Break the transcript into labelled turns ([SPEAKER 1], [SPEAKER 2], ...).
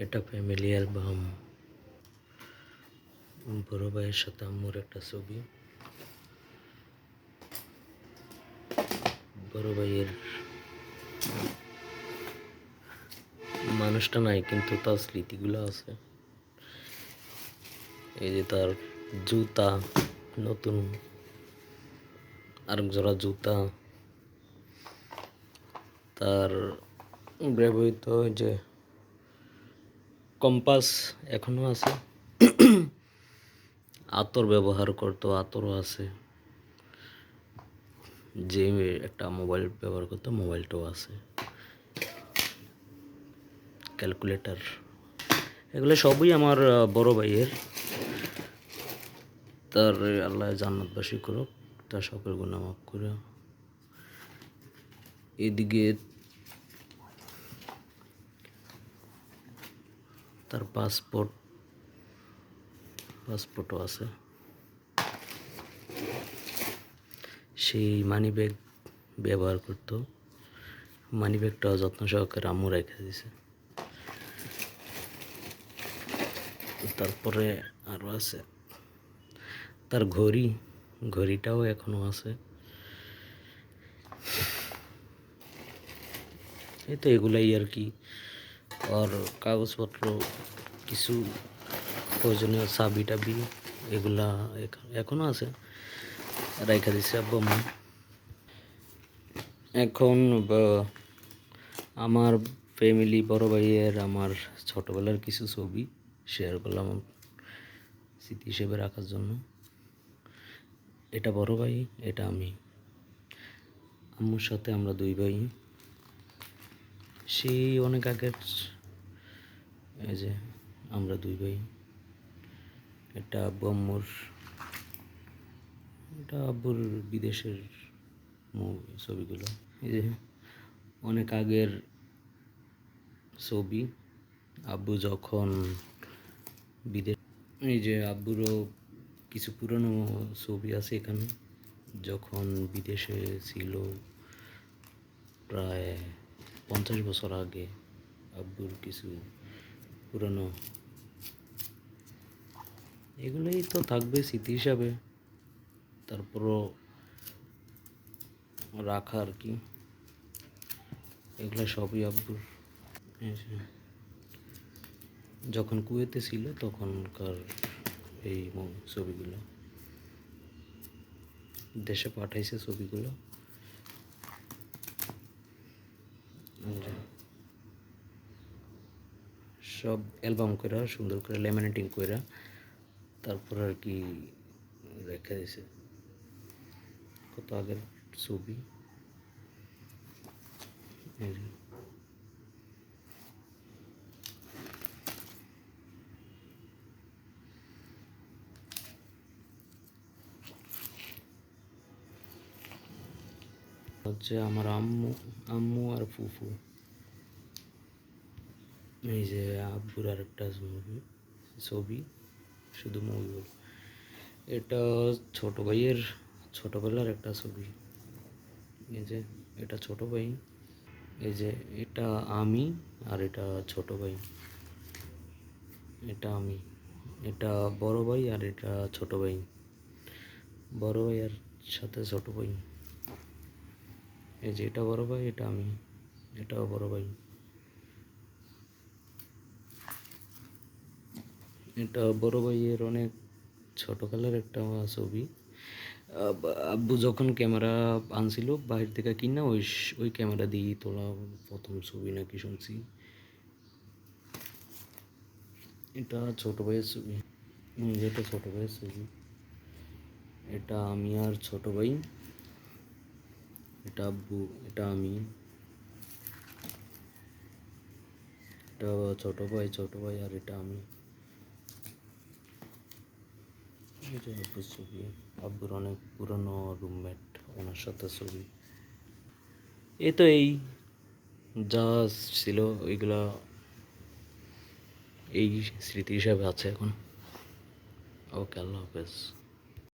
[SPEAKER 1] এটা family album. বড় ভাইয়ের সাথে আম্মুর একটা ছবি। বড় ভাইয়ের মানুষটা নাই, কিন্তু তার স্মৃতিগুলো আছে। এই যে তার জুতা, নতুন আরেক জোড়া জুতা, তার ব্যবহৃত যে কম্পাস এখনো আছে। আতর ব্যবহার করতো, আতরও আছে। যে একটা মোবাইল ব্যবহার করতো, মোবাইলটাও আছে। ক্যালকুলেটর, এগুলো সবই আমার বড় ভাইয়ের। তার আল্লাহ জান্নাতবাসী করুক, তার সকল গুনাহ মাফ করে। এদিকে তার পাসপোর্টও আছে। সেই মানি ব্যাগ ব্যবহার করতো, মানি ব্যাগটাও যত্ন সহকারে আম্মু রেখে দিয়েছে। তারপরে আরও আছে তার ঘড়িটাও এখনো আছে। এই তো এগুলাই আর কি। আর কাগজপত্র কিছু প্রয়োজনীয় চাবি টাবি এগুলা এখনো আছে, রেখে দিছে আব্বু আম্মু। এখন আমার ফ্যামিলি, বড় ভাইয়ের আমার ছোটবেলার কিছু ছবি শেয়ার করলাম স্মৃতি হিসেবে রাখার জন্য। এটা বড় ভাই, এটা আমি। আম্মুর সাথে আমরা দুই ভাই। সেই অনেক আগের, এই যে আমরা দুই ভাই। এটা আব্বু আম্মুর, এটা আব্বুর বিদেশের ছবিগুলো। এই যে অনেক আগের ছবি, আব্বু যখন বিদেশ। এই যে আব্বুরও কিছু পুরনো ছবি আছে এখানে, যখন বিদেশে ছিল প্রায় 50 বছর আগে। আব্বুর কিছু পুরনো, এগুলোই তো থাকবে স্মৃতি হিসাবে, তারপরও রাখা আর কি। এগুলো সবই আব্বুর। যখন কুয়েতে ছিল তখনকার এই ছবিগুলো, দেশে পাঠাইছে ছবিগুলো। সব অ্যালবাম করে সুন্দর করে ল্যামিনেটিং করে তারপর আর কি রেখে দিয়েছে। কত আগের ছবি। হচ্ছে আমার আম্মু আর ফুফু। এই যে আব্বুর আর একটা ছবি, শুধু মুভি। এটা ছোট ভাইয়ের ছোটবেলার একটা ছবি। এই যে এটা ছোট ভাই, এই যে এটা আমি, আর এটা ছোট ভাই। এটা আমি, এটা বড় ভাই, আর এটা ছোট ভাই। বড় ভাই আর সাথে ছোট ভাই। এই যে এটা বড় ভাই, এটা আমি, এটাও বড় ভাই। এটা বড় ভাইয়ের অনেক ছোটকালের একটা ছবি। আব্বু যখন ক্যামেরা আনছিল বাইরে থেকে কিনা, ওই ক্যামেরা দিয়েই তোলা প্রথম ছবি নাকি শুনছি। এটা ছোট ভাইয়ের ছবি। এটা ছোট ভাইয়ের ছবি। এটা আমি আর ছোট ভাই। এটা আব্বু, এটা আমি, এটা ছোট ভাই, আর এটা আমি। এই যে আব্বুর ছবি, আব্বুর অনেক পুরনো রুমমেট, ওনার সাথে ছবি। এই তো এই যা ছিল ওইগুলা এই স্মৃতি হিসাবে আছে এখন। ওকে, আল্লাহ হাফেজ।